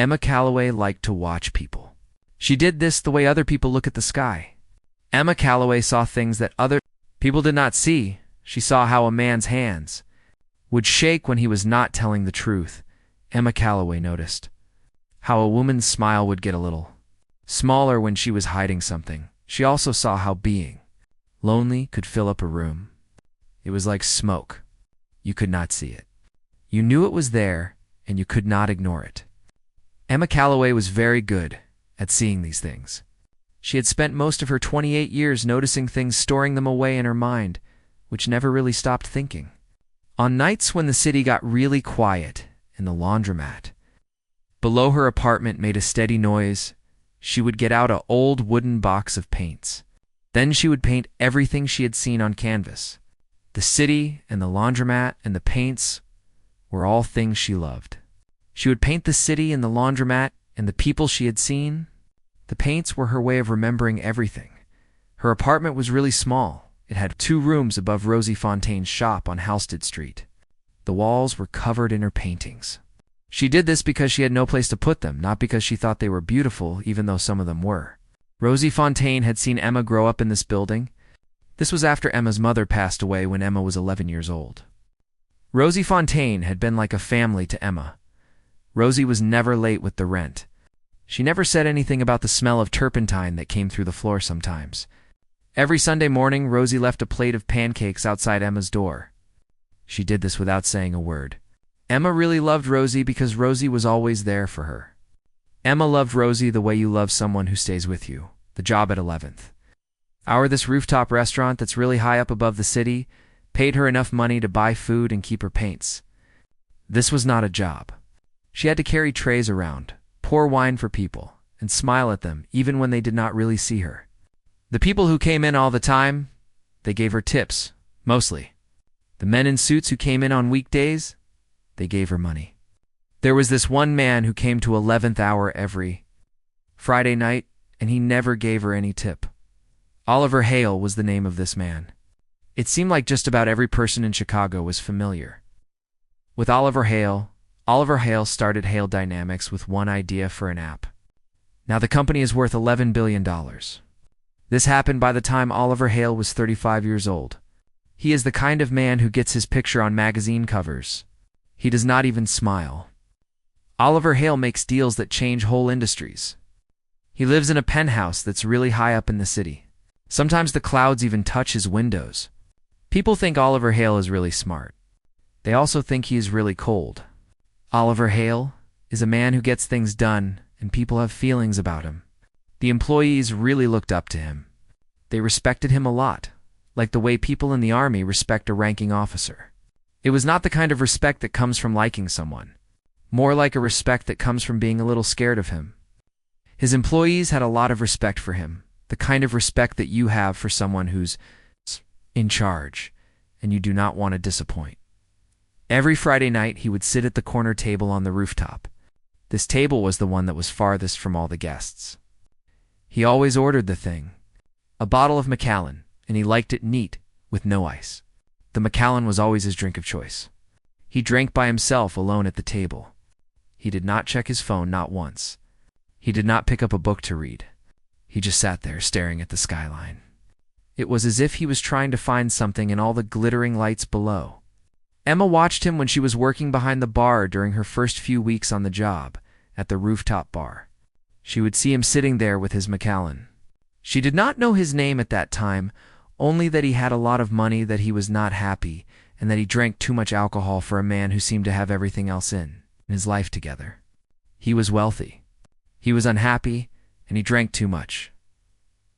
Emma Calloway liked to watch people. She did this the way other people look at the sky. Emma Calloway saw things that other people did not see. She saw how a man's hands would shake when he was not telling the truth. Emma Calloway noticed how a woman's smile would get a little smaller when she was hiding something. She also saw how being lonely could fill up a room. It was like smoke. You could not see it. You knew it was there, and you could not ignore it. Emma Calloway was very good at seeing these things. She had spent most of her 28 years noticing things, storing them away in her mind, which never really stopped thinking. On nights when the city got really quiet and the laundromat below her apartment made a steady noise, she would get out an old wooden box of paints. Then she would paint everything she had seen on canvas. The city and the laundromat and the paints were all things she loved. She would paint the city and the laundromat and the people she had seen. The paints were her way of remembering everything. Her apartment was really small. It had 2 rooms above Rosie Fontaine's shop on Halsted Street. The walls were covered in her paintings. She did this because she had no place to put them, not because she thought they were beautiful, even though some of them were. Rosie Fontaine had seen Emma grow up in this building. This was after Emma's mother passed away when Emma was 11 years old. Rosie Fontaine had been like a family to Emma. Rosie was never late with the rent. She never said anything about the smell of turpentine that came through the floor sometimes. Every Sunday morning, Rosie left a plate of pancakes outside Emma's door. She did this without saying a word. Emma really loved Rosie because Rosie was always there for her. Emma loved Rosie the way you love someone who stays with you. The job at 11th hour, this rooftop restaurant that's really high up above the city, paid her enough money to buy food and keep her paints. This was not a job. She had to carry trays around, pour wine for people, and smile at them even when they did not really see her. The people who came in all the time, they gave her tips, mostly. The men in suits who came in on weekdays, they gave her money. There was this one man who came to 11th hour every Friday night, and he never gave her any tip. Oliver Hale was the name of this man. It seemed like just about every person in Chicago was familiar with Oliver Hale. Oliver Hale started Hale Dynamics with one idea for an app. Now the company is worth $11 billion. This happened by the time Oliver Hale was 35 years old. He is the kind of man who gets his picture on magazine covers. He does not even smile. Oliver Hale makes deals that change whole industries. He lives in a penthouse that's really high up in the city. Sometimes the clouds even touch his windows. People think Oliver Hale is really smart. They also think he is really cold. Oliver Hale is a man who gets things done, and people have feelings about him. The employees really looked up to him. They respected him a lot, like the way people in the army respect a ranking officer. It was not the kind of respect that comes from liking someone, more like a respect that comes from being a little scared of him. His employees had a lot of respect for him, the kind of respect that you have for someone who's in charge, and you do not want to disappoint. Every Friday night, he would sit at the corner table on the rooftop. This table was the one that was farthest from all the guests. He always ordered the thing, a bottle of Macallan, and he liked it neat, with no ice. The Macallan was always his drink of choice. He drank by himself alone at the table. He did not check his phone, not once. He did not pick up a book to read. He just sat there staring at the skyline. It was as if he was trying to find something in all the glittering lights below. Emma watched him when she was working behind the bar during her first few weeks on the job, at the rooftop bar. She would see him sitting there with his Macallan. She did not know his name at that time, only that he had a lot of money, that he was not happy, and that he drank too much alcohol for a man who seemed to have everything else in his life together. He was wealthy. He was unhappy, and he drank too much.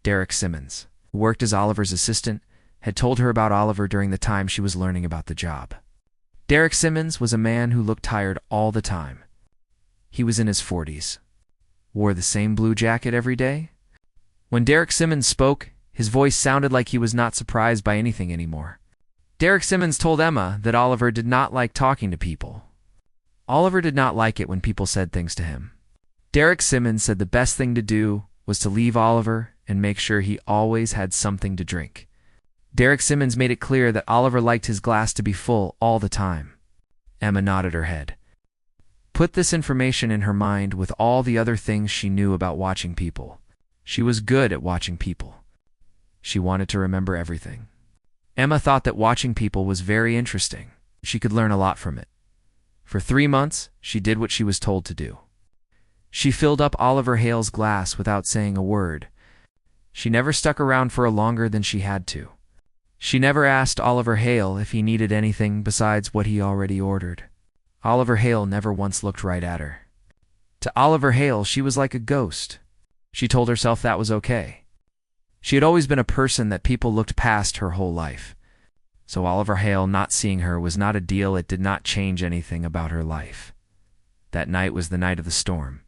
Derek Simmons, who worked as Oliver's assistant, had told her about Oliver during the time she was learning about the job. Derek Simmons was a man who looked tired all the time. He was in his 40s. Wore the same blue jacket every day. When Derek Simmons spoke, his voice sounded like he was not surprised by anything anymore. Derek Simmons told Emma that Oliver did not like talking to people. Oliver did not like it when people said things to him. Derek Simmons said the best thing to do was to leave Oliver and make sure he always had something to drink. Derek Simmons made it clear that Oliver liked his glass to be full all the time. Emma nodded her head. put this information in her mind with all the other things she knew about watching people. She was good at watching people. She wanted to remember everything. Emma thought that watching people was very interesting. She could learn a lot from it. For 3 months, she did what she was told to do. She filled up Oliver Hale's glass without saying a word. She never stuck around for longer than she had to. She never asked Oliver Hale if he needed anything besides what he already ordered. Oliver Hale never once looked right at her. To Oliver Hale, she was like a ghost. She told herself that was okay. She had always been a person that people looked past her whole life. So Oliver Hale not seeing her was not a deal. It did not change anything about her life. That night was the night of the storm.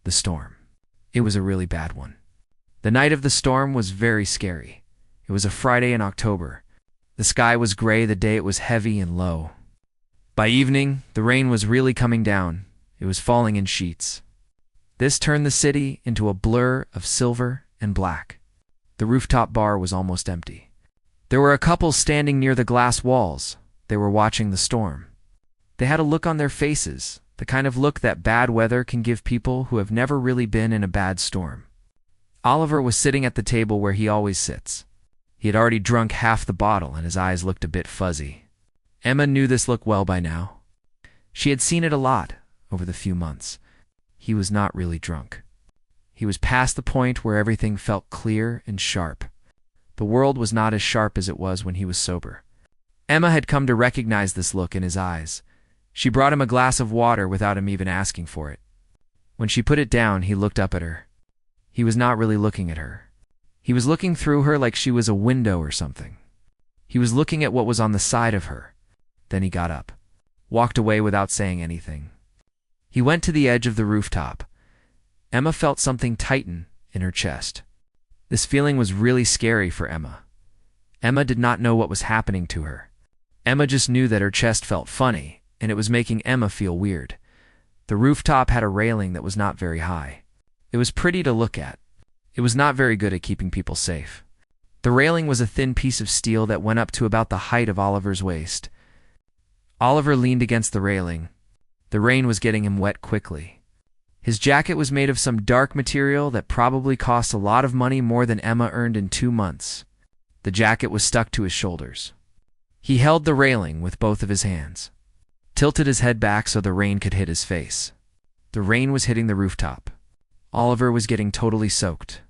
The storm. It was a really bad one. The night of the storm was very scary. It was a Friday in October. The sky was gray the day it was heavy and low. By evening, the rain was really coming down. It was falling in sheets. This turned the city into a blur of silver and black. The rooftop bar was almost empty. There were a couple standing near the glass walls. They were watching the storm. They had a look on their faces, the kind of look that bad weather can give people who have never really been in a bad storm. Oliver was sitting at the table where he always sits. He had already drunk half the bottle and his eyes looked a bit fuzzy. Emma knew this look well by now. She had seen it a lot over the few months. He was not really drunk. He was past the point where everything felt clear and sharp. The world was not as sharp as it was when he was sober. Emma had come to recognize this look in his eyes. She brought him a glass of water without him even asking for it. When she put it down, he looked up at her. He was not really looking at her. He was looking through her like she was a window or something. He was looking at what was on the side of her. Then he got up, walked away without saying anything. He went to the edge of the rooftop. Emma felt something tighten in her chest. This feeling was really scary for Emma. Emma did not know what was happening to her. Emma just knew that her chest felt funny, and it was making Emma feel weird. The rooftop had a railing that was not very high. It was pretty to look at. It was not very good at keeping people safe. The railing was a thin piece of steel that went up to about the height of Oliver's waist. Oliver leaned against the railing. The rain was getting him wet quickly. His jacket was made of some dark material that probably cost a lot of money, more than Emma earned in 2 months. The jacket was stuck to his shoulders. He held the railing with both of his hands, tilted his head back so the rain could hit his face. The rain was hitting the rooftop. Oliver was getting totally soaked.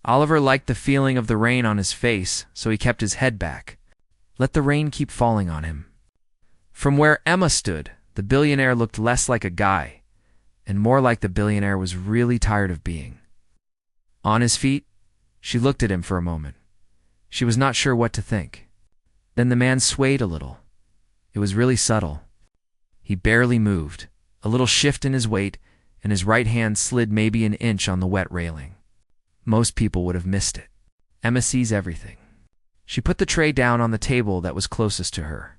Oliver liked the feeling of the rain on his face, so he kept his head back. Let the rain keep falling on him. From where Emma stood, the billionaire looked less like a guy, and more like the billionaire was really tired of being. On his feet, she looked at him for a moment. She was not sure what to think. Then the man swayed a little. It was really subtle. He barely moved, a little shift in his weight, and his right hand slid maybe an inch on the wet railing. Most people would have missed it. Emma sees everything. She put the tray down on the table that was closest to her.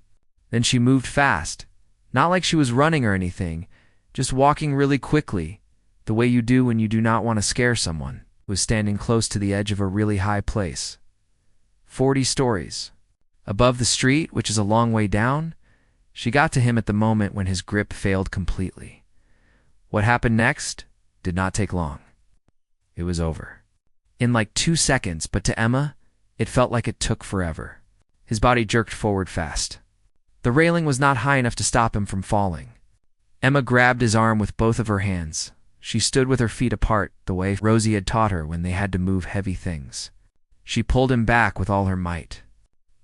Then she moved fast, not like she was running or anything, just walking really quickly, the way you do when you do not want to scare someone. Was standing close to the edge of a really high place. 40 stories. Above the street, which is a long way down, she got to him at the moment when his grip failed completely. What happened next did not take long. It was over. In like 2 seconds, but to Emma, it felt like it took forever. His body jerked forward fast. The railing was not high enough to stop him from falling. Emma grabbed his arm with both of her hands. She stood with her feet apart, the way Rosie had taught her when they had to move heavy things. She pulled him back with all her might.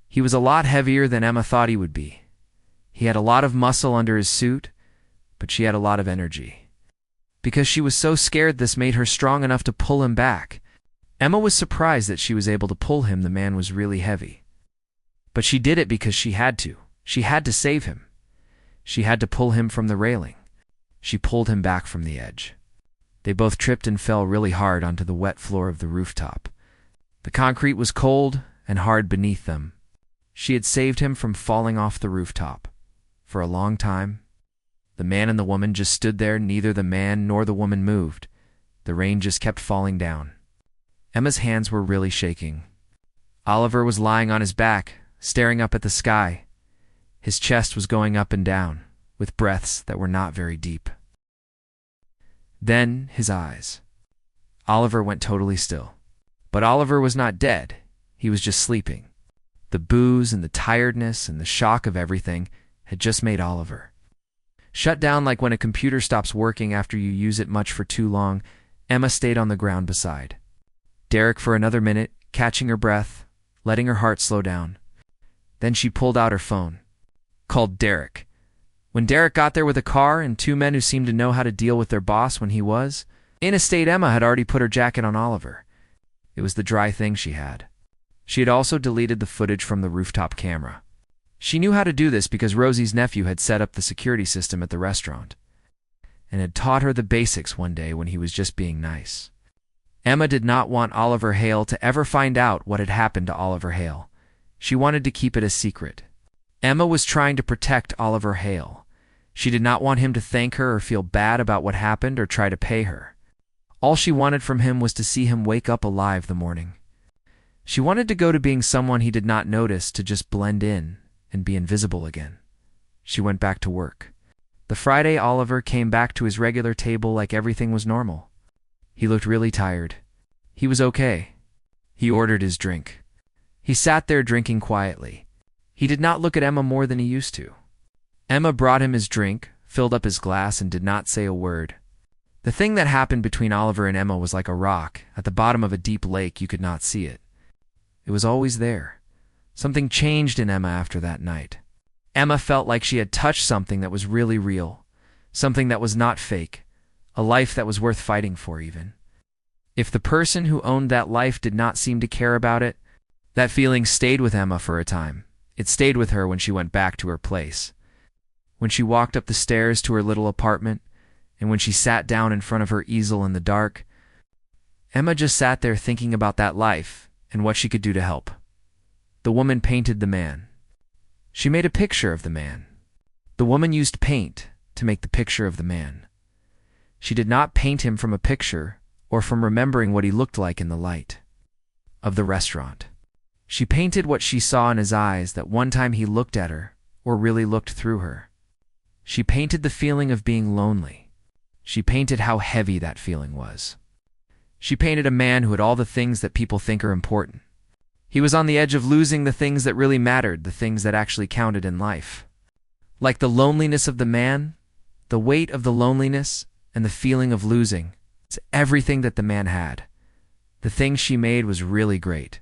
He was a lot heavier than Emma thought he would be. He had a lot of muscle under his suit, but she had a lot of energy. Because she was so scared, this made her strong enough to pull him back. Emma was surprised that she was able to pull him. The man was really heavy. But she did it because she had to. She had to save him. She had to pull him from the railing. She pulled him back from the edge. They both tripped and fell really hard onto the wet floor of the rooftop. The concrete was cold and hard beneath them. She had saved him from falling off the rooftop. For a long time, the man and the woman just stood there. Neither the man nor the woman moved. The rain just kept falling down. Emma's hands were really shaking. Oliver was lying on his back, staring up at the sky. His chest was going up and down, with breaths that were not very deep. Then his eyes. Oliver went totally still. But Oliver was not dead. He was just sleeping. The booze and the tiredness and the shock of everything had just made Oliver shut down, like when a computer stops working after you use it much for too long. Emma stayed on the ground beside Derek for another minute, catching her breath, letting her heart slow down. Then she pulled out her phone, called Derek. When Derek got there with a car and two men who seemed to know how to deal with their boss when he was in a state, Emma had already put her jacket on Oliver. It was the dry thing she had. She had also deleted the footage from the rooftop camera. She knew how to do this because Rosie's nephew had set up the security system at the restaurant and had taught her the basics one day when he was just being nice. Emma did not want Oliver Hale to ever find out what had happened to Oliver Hale. She wanted to keep it a secret. Emma was trying to protect Oliver Hale. She did not want him to thank her or feel bad about what happened or try to pay her. All she wanted from him was to see him wake up alive the morning. She wanted to go to being someone he did not notice, to just blend in and be invisible again. She went back to work. The Friday, Oliver came back to his regular table like everything was normal. He looked really tired. He was okay. He ordered his drink. He sat there drinking quietly. He did not look at Emma more than he used to. Emma brought him his drink, filled up his glass, and did not say a word. The thing that happened between Oliver and Emma was like a rock at the bottom of a deep lake. You could not see it. It was always there. Something changed in Emma after that night. Emma felt like she had touched something that was really real, something that was not fake, a life that was worth fighting for even. If the person who owned that life did not seem to care about it, that feeling stayed with Emma for a time. It stayed with her when she went back to her place, when she walked up the stairs to her little apartment, and when she sat down in front of her easel in the dark. Emma just sat there thinking about that life and what she could do to help. The woman painted the man. She made a picture of the man. The woman used paint to make the picture of the man. She did not paint him from a picture or from remembering what he looked like in the light of the restaurant. She painted what she saw in his eyes that one time he looked at her or really looked through her. She painted the feeling of being lonely. She painted how heavy that feeling was. She painted a man who had all the things that people think are important. He was on the edge of losing the things that really mattered, the things that actually counted in life. Like the loneliness of the man, the weight of the loneliness, and the feeling of losing. It's everything that the man had. The thing she made was really great.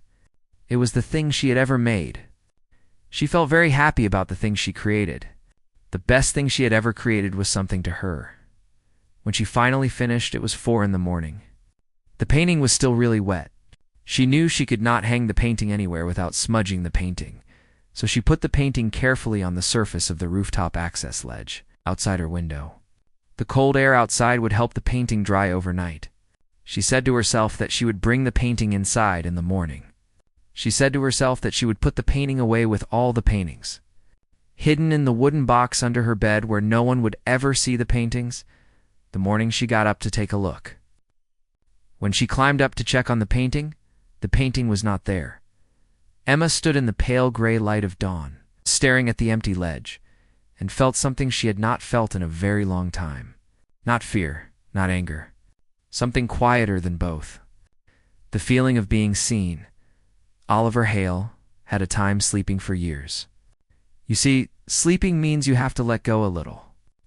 It was the thing she had ever made. She felt very happy about the thing she created. The best thing she had ever created was something to her. When she finally finished, it was 4 a.m. The painting was still really wet. She knew she could not hang the painting anywhere without smudging the painting, so she put the painting carefully on the surface of the rooftop access ledge outside her window. The cold air outside would help the painting dry overnight. She said to herself that she would bring the painting inside in the morning. She said to herself that she would put the painting away with all the paintings, hidden in the wooden box under her bed where no one would ever see the paintings, the morning she got up to take a look. When she climbed up to check on the painting was not there. Emma stood in the pale gray light of dawn, staring at the empty ledge, and felt something she had not felt in a very long time. Not fear, not anger. Something quieter than both. The feeling of being seen. Oliver Hale had a time sleeping for years. You see, sleeping means you have to let go a little.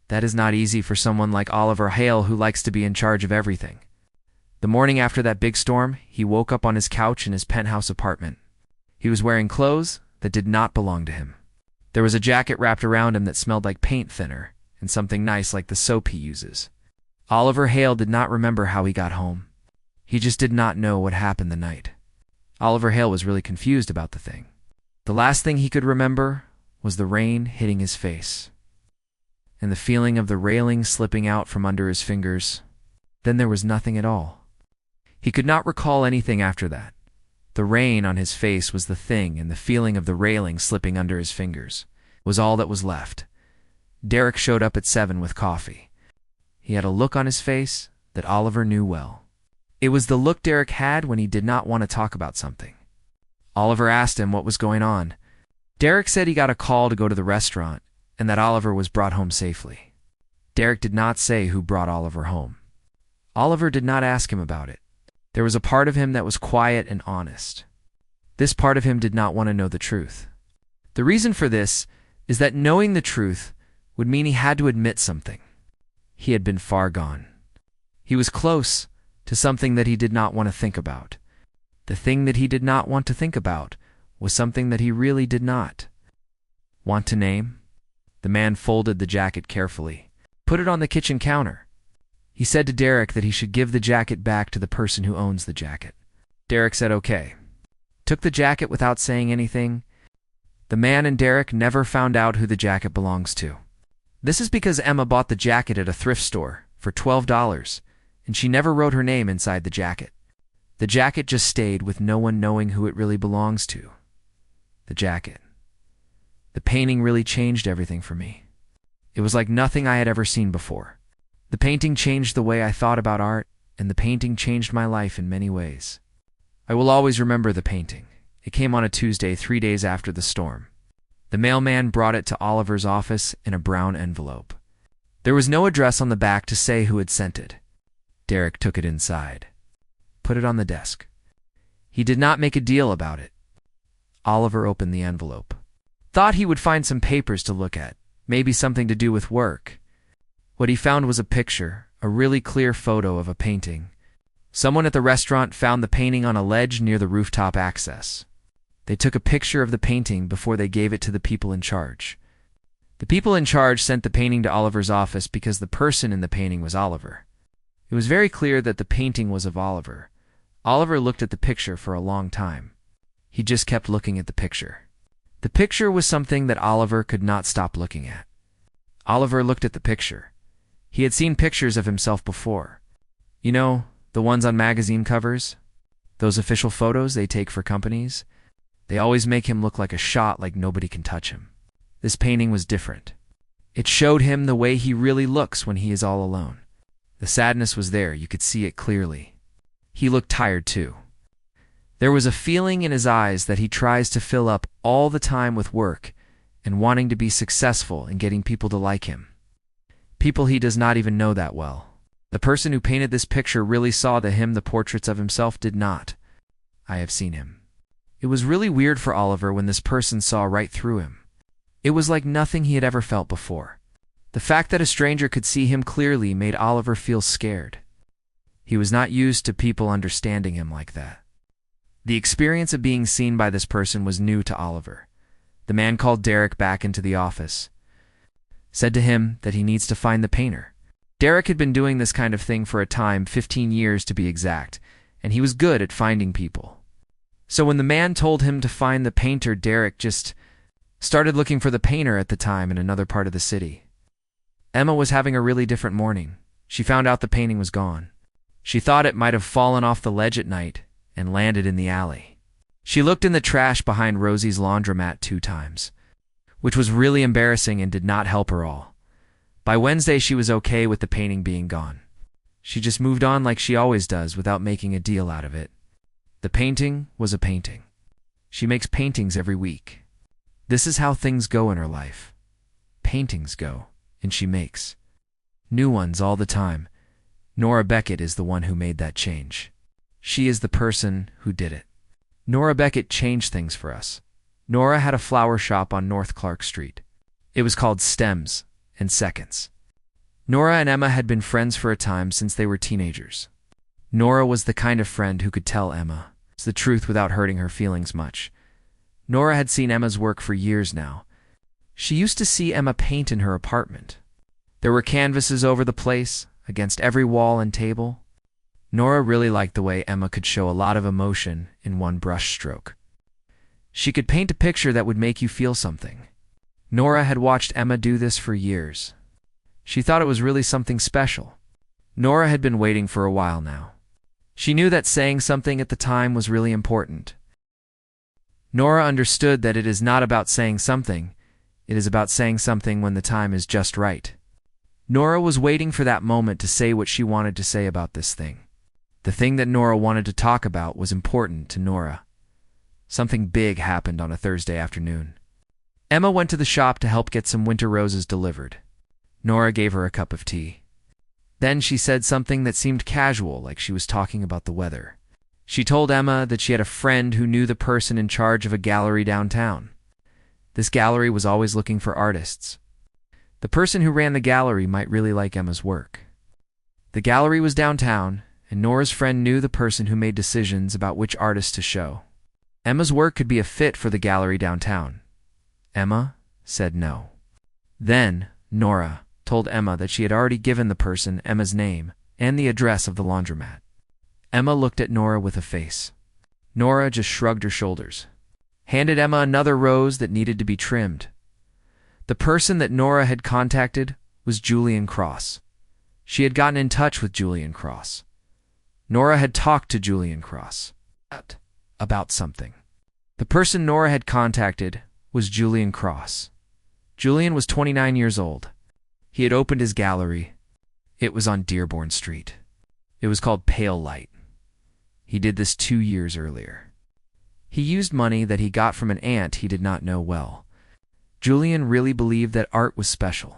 That is not easy for someone like Oliver Hale who likes to be in charge of everything. The morning after that big storm, he woke up on his couch in his penthouse apartment. He was wearing clothes that did not belong to him. There was a jacket wrapped around him that smelled like paint thinner and something nice like the soap he uses. Oliver Hale did not remember how he got home. He just did not know what happened the night. Oliver Hale was really confused about the thing. The last thing he could remember was the rain hitting his face and the feeling of the railing slipping out from under his fingers. Then there was nothing at all. He could not recall anything after that. The rain on his face was the thing, and the feeling of the railing slipping under his fingers was all that was left. Derek showed up at 7 with coffee. He had a look on his face that Oliver knew well. It was the look Derek had when he did not want to talk about something. Oliver asked him what was going on. Derek said he got a call to go to the restaurant and that Oliver was brought home safely. Derek did not say who brought Oliver home. Oliver did not ask him about it. There was a part of him that was quiet and honest. This part of him did not want to know the truth. The reason for this is that knowing the truth would mean he had to admit something. He had been far gone. He was close to something that he did not want to think about. The thing that he did not want to think about was something that he really did not want to name. The man folded the jacket carefully, put it on the kitchen counter. He said to Derek that he should give the jacket back to the person who owns the jacket. Derek said okay. Took the jacket without saying anything. The man and Derek never found out who the jacket belongs to. This is because Emma bought the jacket at a thrift store for $12, and she never wrote her name inside the jacket. The jacket just stayed with no one knowing who it really belongs to. The jacket. The painting really changed everything for me. It was like nothing I had ever seen before. The painting changed the way I thought about art, and the painting changed my life in many ways. I will always remember the painting. It came on a Tuesday, 3 days after the storm. The mailman brought it to Oliver's office in a brown envelope. There was no address on the back to say who had sent it. Derek took it inside, put it on the desk. He did not make a deal about it. Oliver opened the envelope. Thought he would find some papers to look at, maybe something to do with work. What he found was a picture, a really clear photo of a painting. Someone at the restaurant found the painting on a ledge near the rooftop access. They took a picture of the painting before they gave it to the people in charge. The people in charge sent the painting to Oliver's office because the person in the painting was Oliver. It was very clear that the painting was of Oliver. Oliver looked at the picture for a long time. He just kept looking at the picture. The picture was something that Oliver could not stop looking at. Oliver looked at the picture. He had seen pictures of himself before. You know, the ones on magazine covers? Those official photos they take for companies? They always make him look like a shot, like nobody can touch him. This painting was different. It showed him the way he really looks when he is all alone. The sadness was there, you could see it clearly. He looked tired too. There was a feeling in his eyes that he tries to fill up all the time with work and wanting to be successful and getting people to like him. People he does not even know that well. The person who painted this picture really saw him, the portraits of himself did not. I have seen him. It was really weird for Oliver when this person saw right through him. It was like nothing he had ever felt before. The fact that a stranger could see him clearly made Oliver feel scared. He was not used to people understanding him like that. The experience of being seen by this person was new to Oliver. The man called Derek back into the office, said to him that he needs to find the painter. Derek had been doing this kind of thing for a time, 15 years to be exact, and he was good at finding people. So when the man told him to find the painter, Derek just started looking for the painter at the time in another part of the city. Emma was having a really different morning. She found out the painting was gone. She thought it might have fallen off the ledge at night and landed in the alley. She looked in the trash behind Rosie's laundromat 2 times, which was really embarrassing and did not help her all. By Wednesday, she was okay with the painting being gone. She just moved on like she always does without making a deal out of it. The painting was a painting. She makes paintings every week. This is how things go in her life. Paintings go, and she makes new ones all the time. Nora Beckett is the one who made that change. She is the person who did it. Nora Beckett changed things for us. Nora had a flower shop on North Clark Street. It was called Stems and Seconds. Nora and Emma had been friends for a time since they were teenagers. Nora was the kind of friend who could tell Emma the truth without hurting her feelings much. Nora had seen Emma's work for years now. She used to see Emma paint in her apartment. There were canvases over the place, against every wall and table. Nora really liked the way Emma could show a lot of emotion in one brush stroke. She could paint a picture that would make you feel something. Nora had watched Emma do this for years. She thought it was really something special. Nora had been waiting for a while now. She knew that saying something at the time was really important. Nora understood that it is not about saying something, it is about saying something when the time is just right. Nora was waiting for that moment to say what she wanted to say about this thing. The thing that Nora wanted to talk about was important to Nora. Something big happened on a Thursday afternoon. Emma went to the shop to help get some winter roses delivered. Nora gave her a cup of tea. Then she said something that seemed casual, like she was talking about the weather. She told Emma that she had a friend who knew the person in charge of a gallery downtown. This gallery was always looking for artists. The person who ran the gallery might really like Emma's work. The gallery was downtown, and Nora's friend knew the person who made decisions about which artists to show. Emma's work could be a fit for the gallery downtown. Emma said no. Then Nora told Emma that she had already given the person Emma's name and the address of the laundromat. Emma looked at Nora with a face. Nora just shrugged her shoulders, handed Emma another rose that needed to be trimmed. The person that Nora had contacted was Julian Cross. She had gotten in touch with Julian Cross. Nora had talked to Julian Cross about something. The person Nora had contacted was Julian Cross. Julian was 29 years old. He had opened his gallery. It was on Dearborn Street. It was called Pale Light. He did this 2 years earlier. He used money that he got from an aunt he did not know well. Julian really believed that art was special.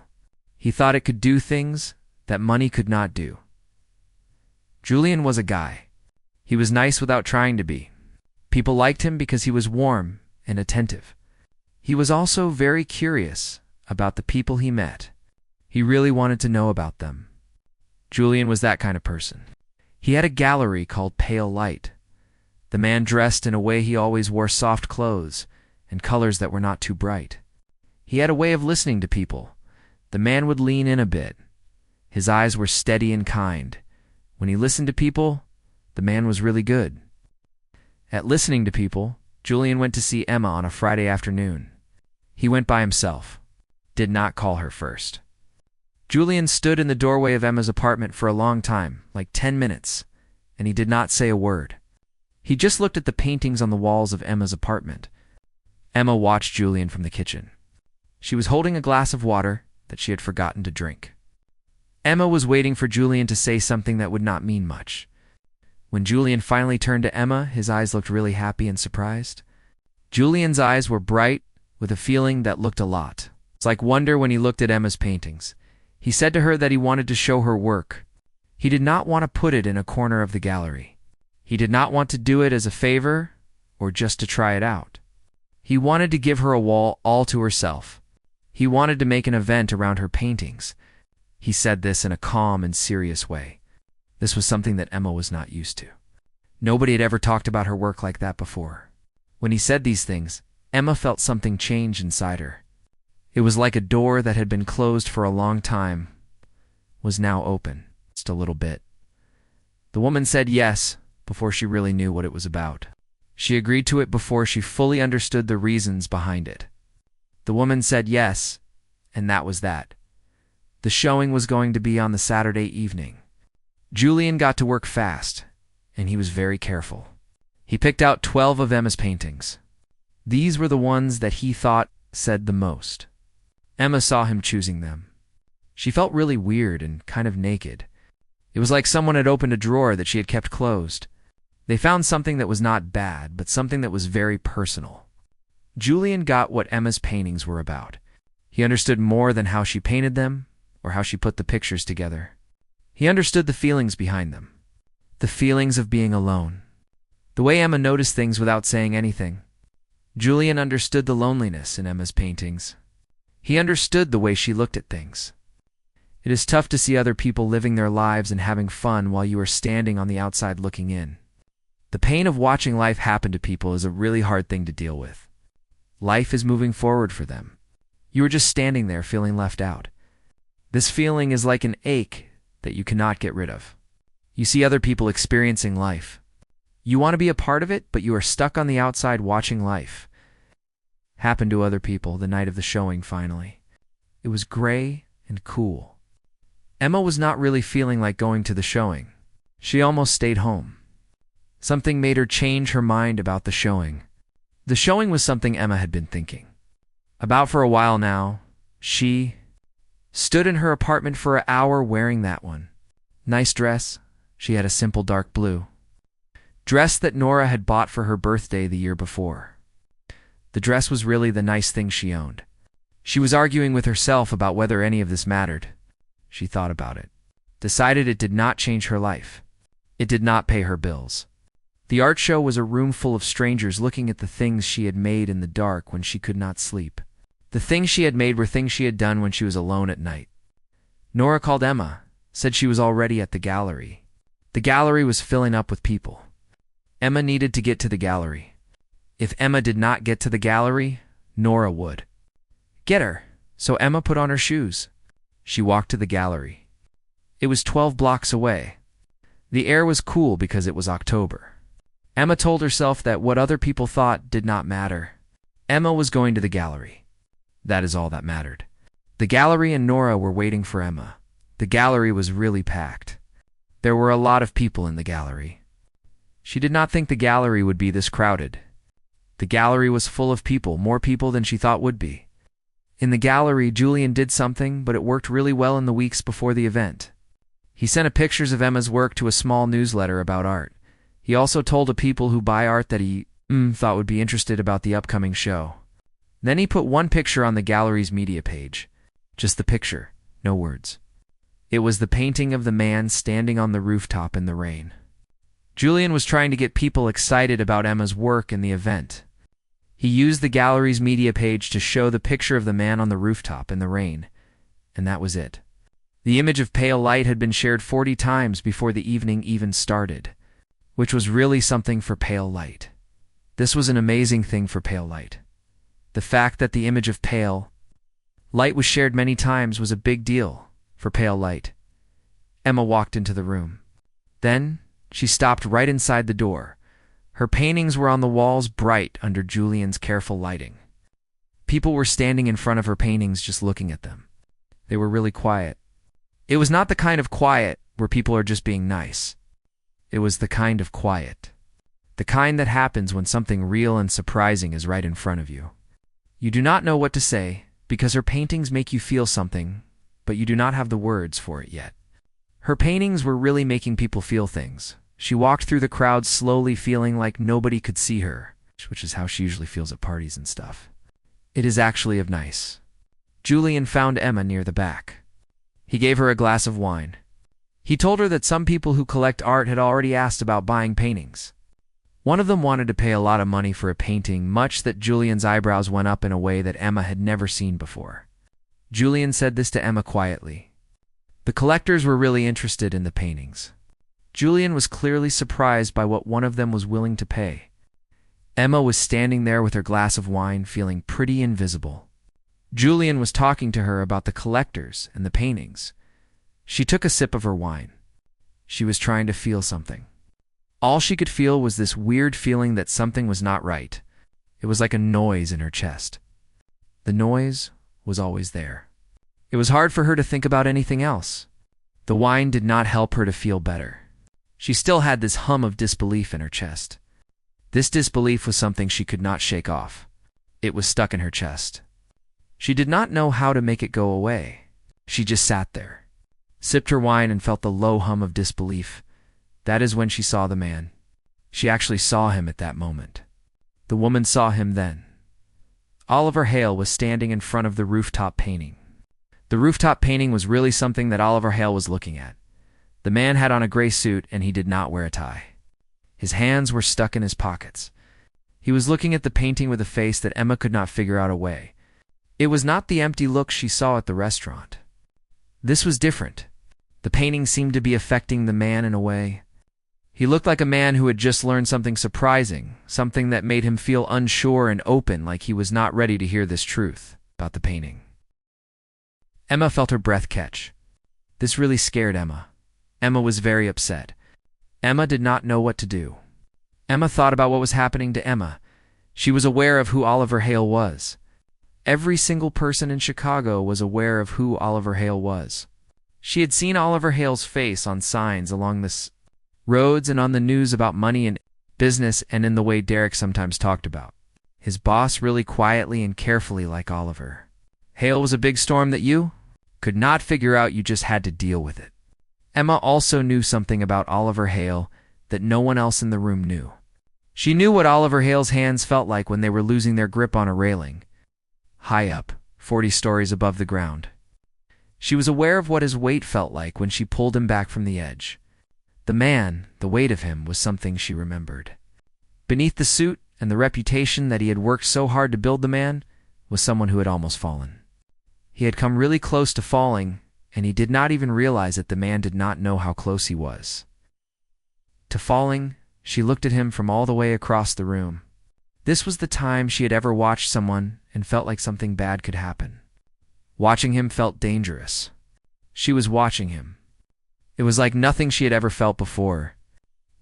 He thought it could do things that money could not do. Julian was a guy. He was nice without trying to be. People liked him because he was warm and attentive. He was also very curious about the people he met. He really wanted to know about them. Julian was that kind of person. He had a gallery called Pale Light. The man dressed in a way he always wore soft clothes and colors that were not too bright. He had a way of listening to people. The man would lean in a bit. His eyes were steady and kind. When he listened to people, the man was really good. At listening to people, Julian went to see Emma on a Friday afternoon. He went by himself, did not call her first. Julian stood in the doorway of Emma's apartment for a long time, like 10 minutes, and he did not say a word. He just looked at the paintings on the walls of Emma's apartment. Emma watched Julian from the kitchen. She was holding a glass of water that she had forgotten to drink. Emma was waiting for Julian to say something that would not mean much. When Julian finally turned to Emma, his eyes looked really happy and surprised. Julian's eyes were bright, with a feeling that looked a lot. It's like wonder when he looked at Emma's paintings. He said to her that he wanted to show her work. He did not want to put it in a corner of the gallery. He did not want to do it as a favor or just to try it out. He wanted to give her a wall all to herself. He wanted to make an event around her paintings. He said this in a calm and serious way. This was something that Emma was not used to. Nobody had ever talked about her work like that before. When he said these things, Emma felt something change inside her. It was like a door that had been closed for a long time was now open, just a little bit. The woman said yes before she really knew what it was about. She agreed to it before she fully understood the reasons behind it. The woman said yes, and that was that. The showing was going to be on the Saturday evening. Julian got to work fast, and he was very careful. He picked out 12 of Emma's paintings. These were the ones that he thought said the most. Emma saw him choosing them. She felt really weird and kind of naked. It was like someone had opened a drawer that she had kept closed. They found something that was not bad, but something that was very personal. Julian got what Emma's paintings were about. He understood more than how she painted them or how she put the pictures together. He understood the feelings behind them. The feelings of being alone. The way Emma noticed things without saying anything. Julian understood the loneliness in Emma's paintings. He understood the way she looked at things. It is tough to see other people living their lives and having fun while you are standing on the outside looking in. The pain of watching life happen to people is a really hard thing to deal with. Life is moving forward for them. You are just standing there feeling left out. This feeling is like an ache that you cannot get rid of. You see other people experiencing life. You want to be a part of it, but you are stuck on the outside watching life happen to other people the night of the showing finally. It was gray and cool. Emma was not really feeling like going to the showing. She almost stayed home. Something made her change her mind about the showing. The showing was something Emma had been thinking about for a while now. She stood in her apartment for an hour wearing that one. Nice dress. She had a simple dark blue dress that Nora had bought for her birthday the year before. The dress was really the nice thing she owned. She was arguing with herself about whether any of this mattered. She thought about it. decided it did not change her life. It did not pay her bills. The art show was a room full of strangers looking at the things she had made in the dark when she could not sleep. The things she had made were things she had done when she was alone at night. Nora called Emma, said she was already at the gallery. The gallery was filling up with people. Emma needed to get to the gallery. If Emma did not get to the gallery, Nora would get her. So Emma put on her shoes. She walked to the gallery. It was 12 blocks away. The air was cool because it was October. Emma told herself that what other people thought did not matter. Emma was going to the gallery. That is all that mattered. The gallery and Nora were waiting for Emma. The gallery was really packed. There were a lot of people in the gallery. She did not think the gallery would be this crowded. The gallery was full of people, more people than she thought would be. In the gallery, Julian did something, but it worked really well in the weeks before the event. He sent pictures of Emma's work to a small newsletter about art. He also told the people who buy art that he thought would be interested about the upcoming show. Then he put one picture on the gallery's media page. Just the picture, no words. It was the painting of the man standing on the rooftop in the rain. Julian was trying to get people excited about Emma's work and the event. He used the gallery's media page to show the picture of the man on the rooftop in the rain, and that was it. The image of pale light had been shared 40 times before the evening even started, which was really something for pale light. This was an amazing thing for pale light. The fact that the image of pale light was shared many times was a big deal for pale light. Emma walked into the room. Then she stopped right inside the door. Her paintings were on the walls, bright under Julian's careful lighting. People were standing in front of her paintings just looking at them. They were really quiet. It was not the kind of quiet where people are just being nice. It was the kind of quiet. The kind that happens when something real and surprising is right in front of you. You do not know what to say because her paintings make you feel something, but you do not have the words for it yet. Her paintings were really making people feel things. She walked through the crowd slowly, feeling like nobody could see her, which is how she usually feels at parties and stuff. It is actually of nice. Julian found Emma near the back. He gave her a glass of wine. He told her that some people who collect art had already asked about buying paintings. One of them wanted to pay a lot of money for a painting, much that Julian's eyebrows went up in a way that Emma had never seen before. Julian said this to Emma quietly. The collectors were really interested in the paintings. Julian was clearly surprised by what one of them was willing to pay. Emma was standing there with her glass of wine, feeling pretty invisible. Julian was talking to her about the collectors and the paintings. She took a sip of her wine. She was trying to feel something. All she could feel was this weird feeling that something was not right. It was like a noise in her chest. The noise was always there. It was hard for her to think about anything else. The wine did not help her to feel better. She still had this hum of disbelief in her chest. This disbelief was something she could not shake off. It was stuck in her chest. She did not know how to make it go away. She just sat there, sipped her wine, and felt the low hum of disbelief. That is when she saw the man. She actually saw him at that moment. The woman saw him then. Oliver Hale was standing in front of the rooftop painting. The rooftop painting was really something that Oliver Hale was looking at. The man had on a gray suit and he did not wear a tie. His hands were stuck in his pockets. He was looking at the painting with a face that Emma could not figure out a way. It was not the empty look she saw at the restaurant. This was different. The painting seemed to be affecting the man in a way. He looked like a man who had just learned something surprising, something that made him feel unsure and open, like he was not ready to hear this truth about the painting. Emma felt her breath catch. This really scared Emma. Emma was very upset. Emma did not know what to do. Emma thought about what was happening to Emma. She was aware of who Oliver Hale was. Every single person in Chicago was aware of who Oliver Hale was. She had seen Oliver Hale's face on signs along the roads and on the news about money and business, and in the way Derek sometimes talked about his boss really quietly and carefully, like Oliver Hale was a big storm that you could not figure out. You just had to deal with it. Emma also knew something about Oliver Hale that no one else in the room knew. She knew what Oliver Hale's hands felt like when they were losing their grip on a railing, high up, 40 stories above the ground. She was aware of what his weight felt like when she pulled him back from the edge. The man, the weight of him, was something she remembered. Beneath the suit and the reputation that he had worked so hard to build, the man was someone who had almost fallen. He had come really close to falling, and he did not even realize that the man did not know how close he was to falling. She looked at him from all the way across the room. This was the time she had ever watched someone and felt like something bad could happen. Watching him felt dangerous. She was watching him. It was like nothing she had ever felt before.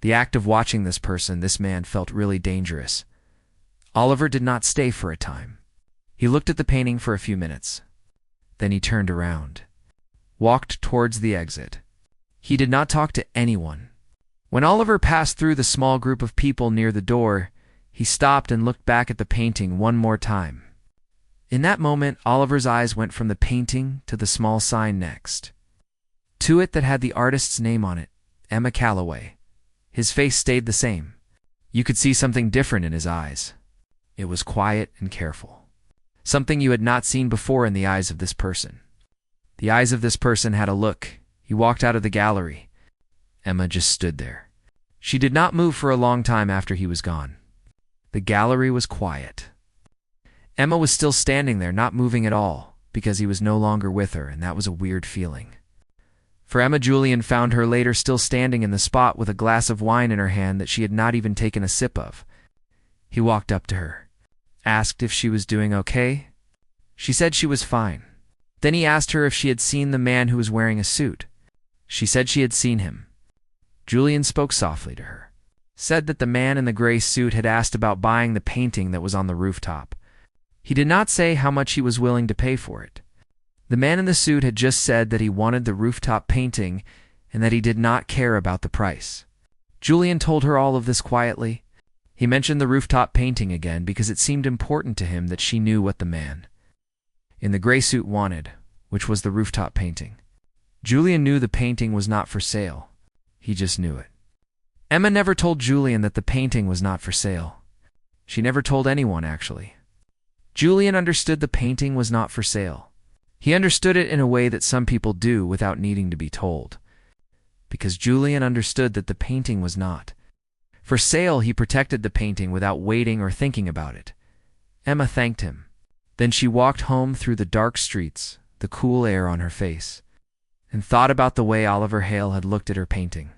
The act of watching this person, this man, felt really dangerous. Oliver did not stay for a time. He looked at the painting for a few minutes. Then he turned around, walked towards the exit. He did not talk to anyone. When Oliver passed through the small group of people near the door, he stopped and looked back at the painting one more time. In that moment, Oliver's eyes went from the painting to the small sign next to it that had the artist's name on it, Emma Calloway. His face stayed the same. You could see something different in his eyes. It was quiet and careful. Something you had not seen before in the eyes of this person. The eyes of this person had a look. He walked out of the gallery. Emma just stood there. She did not move for a long time after he was gone. The gallery was quiet. Emma was still standing there, not moving at all, because he was no longer with her, and that was a weird feeling. For Emma, Julian found her later still standing in the spot with a glass of wine in her hand that she had not even taken a sip of. He walked up to her, asked if she was doing okay. She said she was fine. Then he asked her if she had seen the man who was wearing a suit. She said she had seen him. Julian spoke softly to her, said that the man in the gray suit had asked about buying the painting that was on the rooftop. He did not say how much he was willing to pay for it. The man in the suit had just said that he wanted the rooftop painting and that he did not care about the price. Julian told her all of this quietly. He mentioned the rooftop painting again because it seemed important to him that she knew what the man in the gray suit wanted, which was the rooftop painting. Julian knew the painting was not for sale. He just knew it. Emma never told Julian that the painting was not for sale. She never told anyone, actually. Julian understood the painting was not for sale. He understood it in a way that some people do without needing to be told. Because Julian understood that the painting was not for sale, he protected the painting without waiting or thinking about it. Emma thanked him. Then she walked home through the dark streets, the cool air on her face, and thought about the way Oliver Hale had looked at her painting.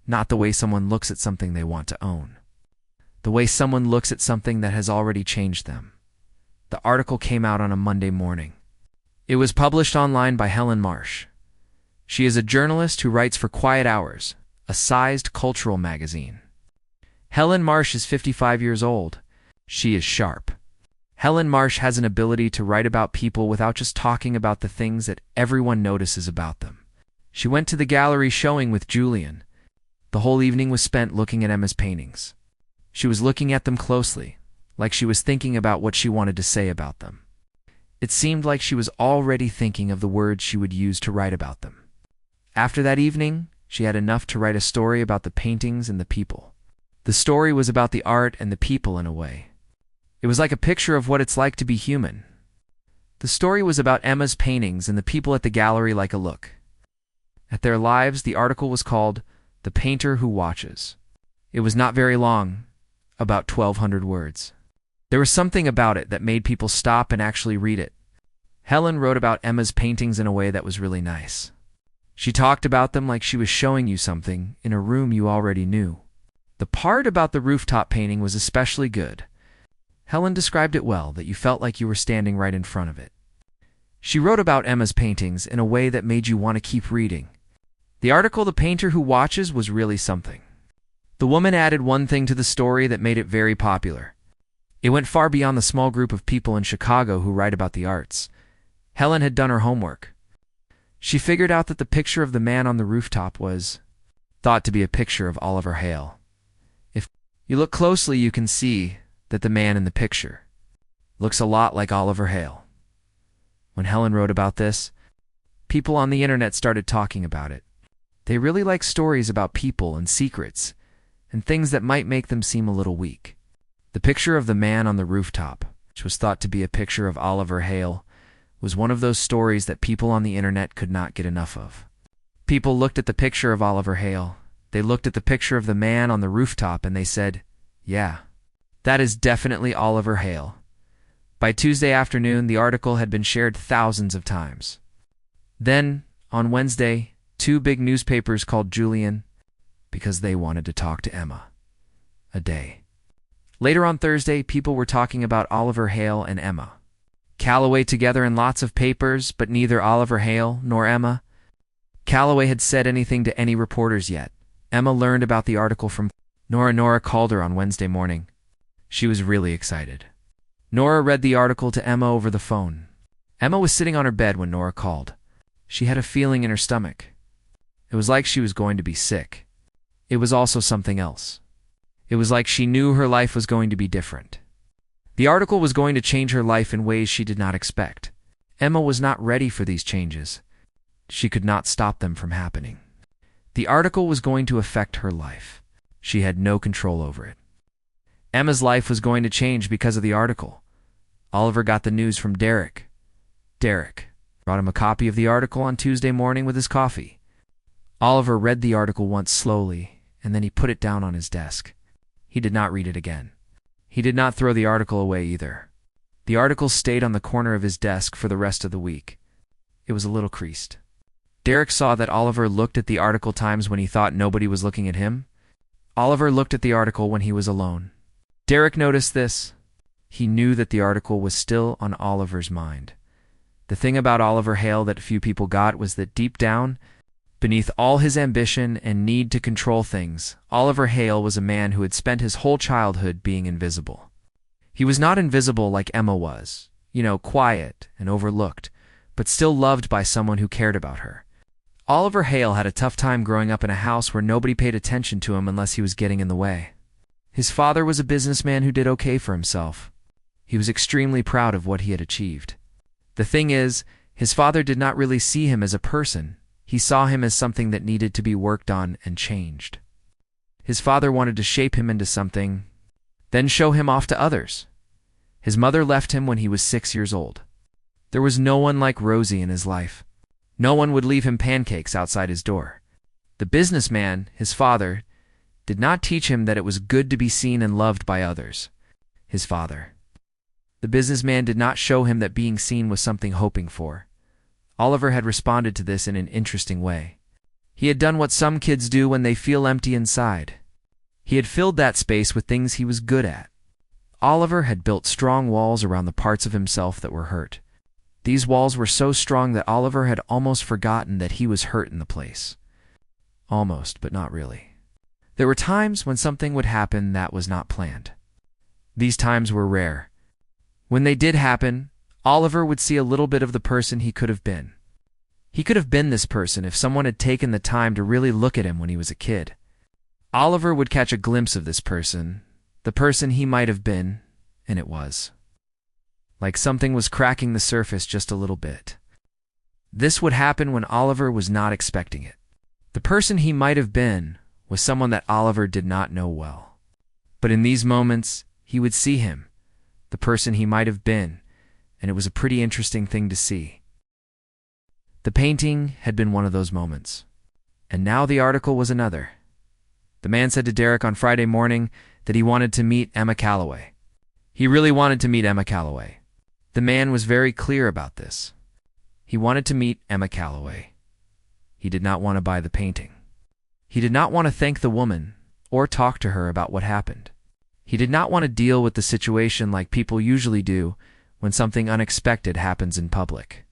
Not the way someone looks at something they want to own. The way someone looks at something that has already changed them. The article came out on a Monday morning. It was published online by Helen Marsh. She is a journalist who writes for Quiet Hours, a sized cultural magazine. Helen Marsh is 55 years old. She is sharp. Helen Marsh has an ability to write about people without just talking about the things that everyone notices about them. She went to the gallery showing with Julian. The whole evening was spent looking at Emma's paintings. She was looking at them closely, like she was thinking about what she wanted to say about them. It seemed like she was already thinking of the words she would use to write about them. After that evening, she had enough to write a story about the paintings and the people. The story was about the art and the people in a way. It was like a picture of what it's like to be human. The story was about Emma's paintings and the people at the gallery like a look at their lives. The article was called "The Painter Who Watches." It was not very long, about 1,200 words. There was something about it that made people stop and actually read it. Helen wrote about Emma's paintings in a way that was really nice. She talked about them like she was showing you something in a room you already knew. The part about the rooftop painting was especially good. Helen described it well, that you felt like you were standing right in front of it. She wrote about Emma's paintings in a way that made you want to keep reading. The article "The Painter Who Watches" was really something. The woman added one thing to the story that made it very popular. It went far beyond the small group of people in Chicago who write about the arts. Helen had done her homework. She figured out that the picture of the man on the rooftop was thought to be a picture of Oliver Hale. If you look closely, you can see that the man in the picture looks a lot like Oliver Hale. When Helen wrote about this, people on the internet started talking about it. They really like stories about people and secrets and things that might make them seem a little weak. The picture of the man on the rooftop, which was thought to be a picture of Oliver Hale, was one of those stories that people on the internet could not get enough of. People looked at the picture of Oliver Hale. They looked at the picture of the man on the rooftop and they said, "Yeah, that is definitely Oliver Hale." By Tuesday afternoon, the article had been shared thousands of times. Then, on Wednesday, two big newspapers called Julian because they wanted to talk to Emma. A day. Later on Thursday, people were talking about Oliver Hale and Emma Calloway together in lots of papers, but neither Oliver Hale nor Emma Calloway had said anything to any reporters yet. Emma learned about the article from Nora. Nora called her on Wednesday morning. She was really excited. Nora read the article to Emma over the phone. Emma was sitting on her bed when Nora called. She had a feeling in her stomach. It was like she was going to be sick. It was also something else. It was like she knew her life was going to be different. The article was going to change her life in ways she did not expect. Emma was not ready for these changes. She could not stop them from happening. The article was going to affect her life. She had no control over it. Emma's life was going to change because of the article. Oliver got the news from Derek. Derek brought him a copy of the article on Tuesday morning with his coffee. Oliver read the article once slowly, and then he put it down on his desk. He did not read it again. He did not throw the article away either. The article stayed on the corner of his desk for the rest of the week. It was a little creased. Derek saw that Oliver looked at the article times when he thought nobody was looking at him. Oliver looked at the article when he was alone. Derek noticed this. He knew that the article was still on Oliver's mind. The thing about Oliver Hale that few people got was that deep down, beneath all his ambition and need to control things, Oliver Hale was a man who had spent his whole childhood being invisible. He was not invisible like Emma was, quiet and overlooked, but still loved by someone who cared about her. Oliver Hale had a tough time growing up in a house where nobody paid attention to him unless he was getting in the way. His father was a businessman who did okay for himself. He was extremely proud of what he had achieved. The thing is, his father did not really see him as a person. He saw him as something that needed to be worked on and changed. His father wanted to shape him into something, then show him off to others. His mother left him when he was 6 years old. There was no one like Rosie in his life. No one would leave him pancakes outside his door. The businessman, his father, did not teach him that it was good to be seen and loved by others. His father. The businessman did not show him that being seen was something hoping for. Oliver had responded to this in an interesting way. He had done what some kids do when they feel empty inside. He had filled that space with things he was good at. Oliver had built strong walls around the parts of himself that were hurt. These walls were so strong that Oliver had almost forgotten that he was hurt in the place. Almost, but not really. There were times when something would happen that was not planned. These times were rare. When they did happen, Oliver would see a little bit of the person he could have been. He could have been this person if someone had taken the time to really look at him when he was a kid. Oliver would catch a glimpse of this person, the person he might have been, and it was. Like something was cracking the surface just a little bit. This would happen when Oliver was not expecting it. The person he might have been was someone that Oliver did not know well. But in these moments, he would see him, the person he might have been, and it was a pretty interesting thing to see. The painting had been one of those moments, and now the article was another. The man said to Derek on Friday morning that he wanted to meet Emma Calloway. He really wanted to meet Emma Calloway. The man was very clear about this. He wanted to meet Emma Calloway. He did not want to buy the painting. He did not want to thank the woman or talk to her about what happened. He did not want to deal with the situation like people usually do when something unexpected happens in public.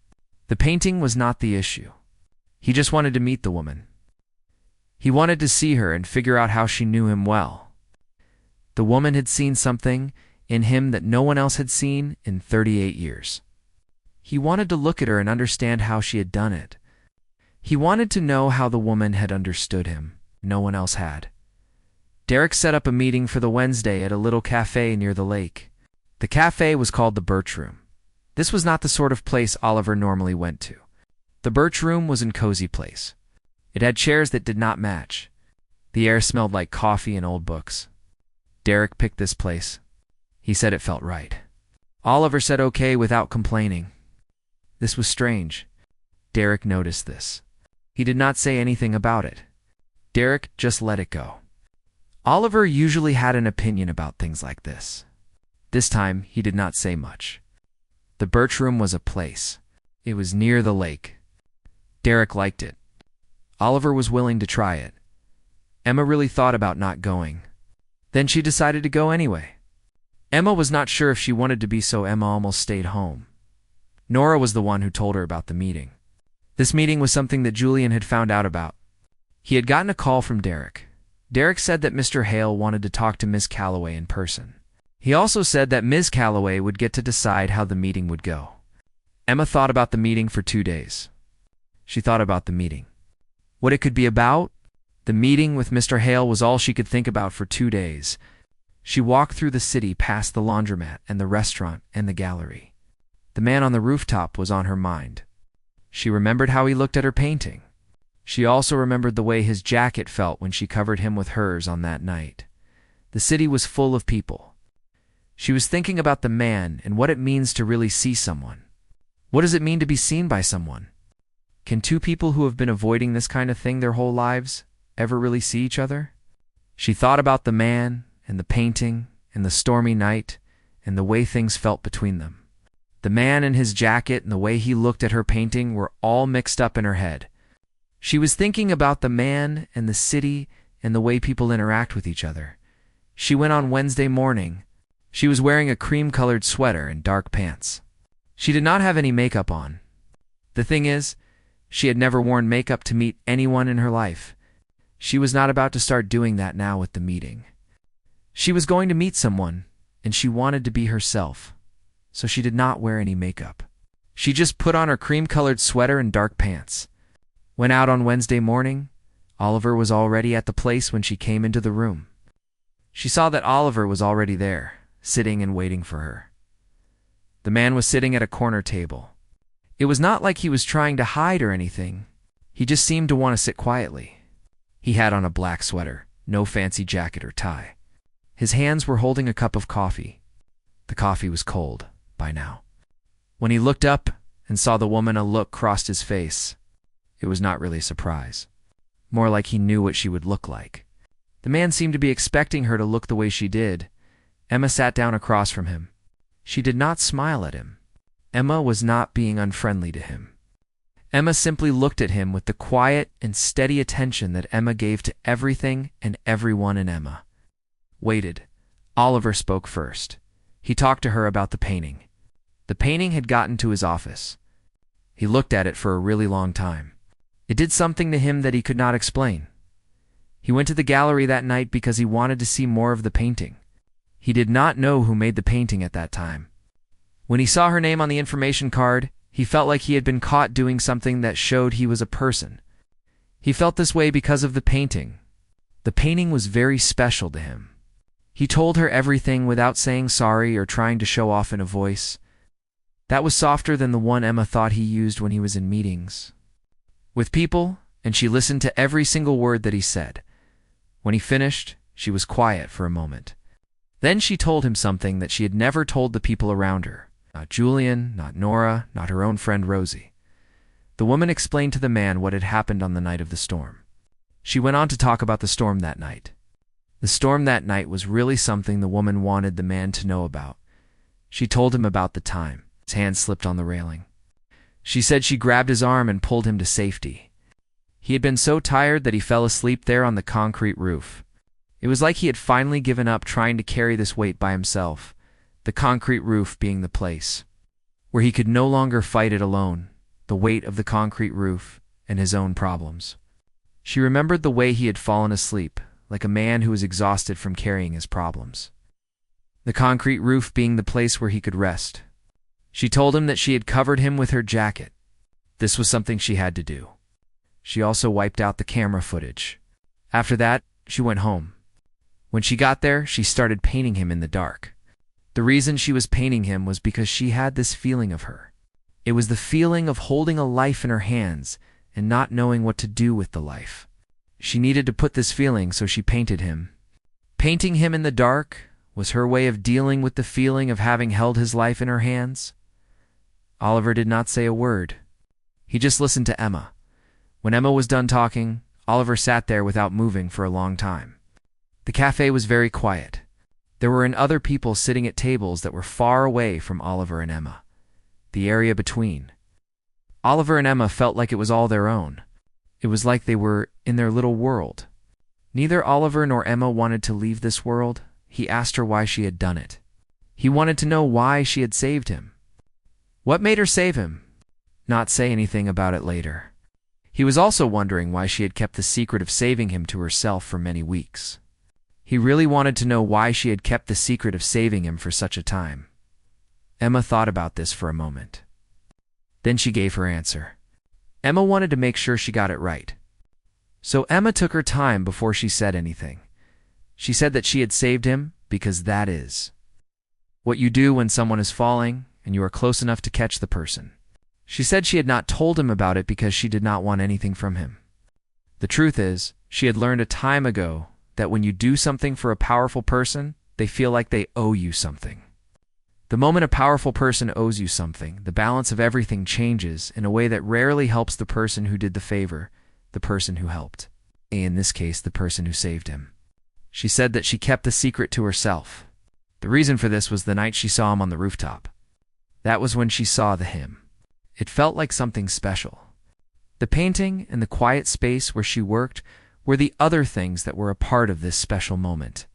The painting was not the issue. He just wanted to meet the woman. He wanted to see her and figure out how she knew him well. The woman had seen something in him that no one else had seen in 38 years. He wanted to look at her and understand how she had done it. He wanted to know how the woman had understood him. No one else had. Derek set up a meeting for the Wednesday at a little cafe near the lake. The cafe was called the Birch Room. This was not the sort of place Oliver normally went to. The Birch Room was a cozy place. It had chairs that did not match. The air smelled like coffee and old books. Derek picked this place. He said it felt right. Oliver said okay without complaining. This was strange. Derek noticed this. He did not say anything about it. Derek just let it go. Oliver usually had an opinion about things like this. This time, he did not say much. The birch room was a place. It was near the lake. Derek liked it. Oliver was willing to try it. Emma really thought about not going. Then she decided to go anyway. Emma was not sure if she wanted to be, so Emma almost stayed home. Nora was the one who told her about the meeting. This meeting was something that Julian had found out about. He had gotten a call from Derek. Derek said that Mr. Hale wanted to talk to Ms. Calloway in person. He also said that Ms. Calloway would get to decide how the meeting would go. Emma thought about the meeting for 2 days. She thought about the meeting. What it could be about? The meeting with Mr. Hale was all she could think about for 2 days. She walked through the city past the laundromat and the restaurant and the gallery. The man on the rooftop was on her mind. She remembered how he looked at her painting. She also remembered the way his jacket felt when she covered him with hers on that night. The city was full of people. She was thinking about the man and what it means to really see someone. What does it mean to be seen by someone? Can two people who have been avoiding this kind of thing their whole lives ever really see each other? She thought about the man and the painting and the stormy night and the way things felt between them. The man and his jacket and the way he looked at her painting were all mixed up in her head. She was thinking about the man and the city and the way people interact with each other. She went on Wednesday morning. She was wearing a cream-colored sweater and dark pants. She did not have any makeup on. The thing is, she had never worn makeup to meet anyone in her life. She was not about to start doing that now with the meeting. She was going to meet someone, and she wanted to be herself, so she did not wear any makeup. She just put on her cream-colored sweater and dark pants. Went out on Wednesday morning. Oliver was already at the place when she came into the room. She saw that Oliver was already there, sitting and waiting for her. The man was sitting at a corner table. It was not like he was trying to hide or anything. He just seemed to want to sit quietly. He had on a black sweater, no fancy jacket or tie. His hands were holding a cup of coffee. The coffee was cold by now. When he looked up and saw the woman, a look crossed his face. It was not really a surprise. More like he knew what she would look like. The man seemed to be expecting her to look the way she did. Emma sat down across from him. She did not smile at him. Emma was not being unfriendly to him. Emma simply looked at him with the quiet and steady attention that Emma gave to everything and everyone in Emma. Waited. Oliver spoke first. He talked to her about the painting. The painting had gotten to his office. He looked at it for a really long time. It did something to him that he could not explain. He went to the gallery that night because he wanted to see more of the painting. He did not know who made the painting at that time. When he saw her name on the information card, he felt like he had been caught doing something that showed he was a person. He felt this way because of the painting. The painting was very special to him. He told her everything without saying sorry or trying to show off in a voice. That was softer than the one Emma thought he used when he was in meetings with people, and she listened to every single word that he said. When he finished, she was quiet for a moment. Then she told him something that she had never told the people around her. Not Julian, not Nora, not her own friend Rosie. The woman explained to the man what had happened on the night of the storm. She went on to talk about the storm that night. The storm that night was really something the woman wanted the man to know about. She told him about the time his hand slipped on the railing. She said she grabbed his arm and pulled him to safety. He had been so tired that he fell asleep there on the concrete roof. It was like he had finally given up trying to carry this weight by himself, the concrete roof being the place where he could no longer fight it alone, the weight of the concrete roof and his own problems. She remembered the way he had fallen asleep, like a man who was exhausted from carrying his problems. The concrete roof being the place where he could rest. She told him that she had covered him with her jacket. This was something she had to do. She also wiped out the camera footage. After that, she went home. When she got there, she started painting him in the dark. The reason she was painting him was because she had this feeling of her. It was the feeling of holding a life in her hands and not knowing what to do with the life. She needed to put this feeling, so she painted him. Painting him in the dark was her way of dealing with the feeling of having held his life in her hands. Oliver did not say a word. He just listened to Emma. When Emma was done talking, Oliver sat there without moving for a long time. The cafe was very quiet. There were other people sitting at tables that were far away from Oliver and Emma, the area between. Oliver and Emma felt like it was all their own. It was like they were in their little world. Neither Oliver nor Emma wanted to leave this world. He asked her why she had done it. He wanted to know why she had saved him. What made her save him? Not say anything about it later. He was also wondering why she had kept the secret of saving him to herself for many weeks. He really wanted to know why she had kept the secret of saving him for such a time. Emma thought about this for a moment. Then she gave her answer. Emma wanted to make sure she got it right. So Emma took her time before she said anything. She said that she had saved him because that is what you do when someone is falling and you are close enough to catch the person. She said she had not told him about it because she did not want anything from him. The truth is, she had learned a time ago that when you do something for a powerful person, they feel like they owe you something. The moment a powerful person owes you something, the balance of everything changes in a way that rarely helps the person who did the favor, the person who helped. In this case, the person who saved him. She said that she kept the secret to herself. The reason for this was the night she saw him on the rooftop. That was when she saw the him. It felt like something special. The painting and the quiet space where she worked were the other things that were a part of this special moment.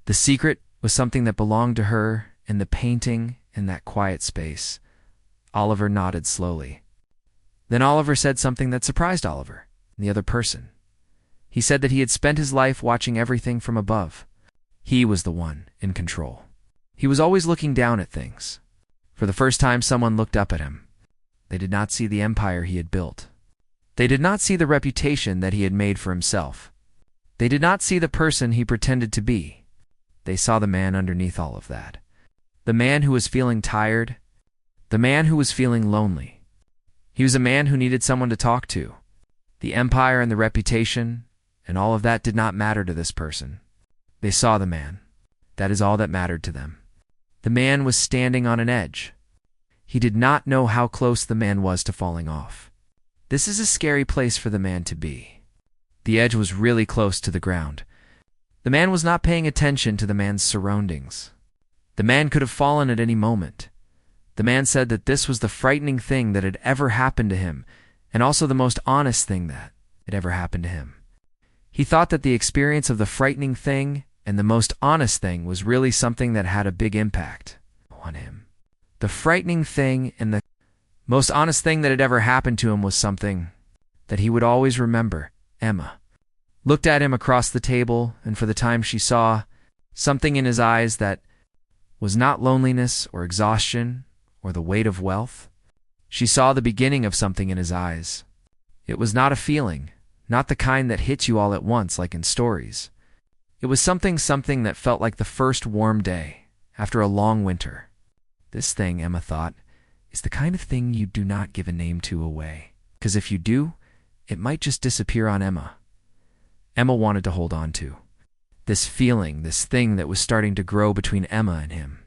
The secret was something that belonged to her, and the painting and that quiet space. Oliver nodded slowly. Then Oliver said something that surprised Oliver, the other person. He said that he had spent his life watching everything from above. He was the one in control. He was always looking down at things. For the first time, someone looked up at him. They did not see the empire he had built. They did not see the reputation that he had made for himself. They did not see the person he pretended to be. They saw the man underneath all of that. The man who was feeling tired. The man who was feeling lonely. He was a man who needed someone to talk to. The empire and the reputation and all of that did not matter to this person. They saw the man. That is all that mattered to them. The man was standing on an edge. He did not know how close the man was to falling off. This is a scary place for the man to be. The edge was really close to the ground. The man was not paying attention to the man's surroundings. The man could have fallen at any moment. The man said that this was the frightening thing that had ever happened to him, and also the most honest thing that had ever happened to him. He thought that the experience of the frightening thing and the most honest thing was really something that had a big impact on him. The frightening thing and the most honest thing that had ever happened to him was something that he would always remember. Emma looked at him across the table, and for the time she saw something in his eyes that was not loneliness or exhaustion or the weight of wealth. She saw the beginning of something in his eyes. It was not a feeling, not the kind that hits you all at once like in stories. It was something that felt like the first warm day after a long winter. This thing, Emma thought, is the kind of thing you do not give a name to away. Because if you do, it might just disappear on Emma. Emma wanted to hold on to this feeling, this thing that was starting to grow between Emma and him.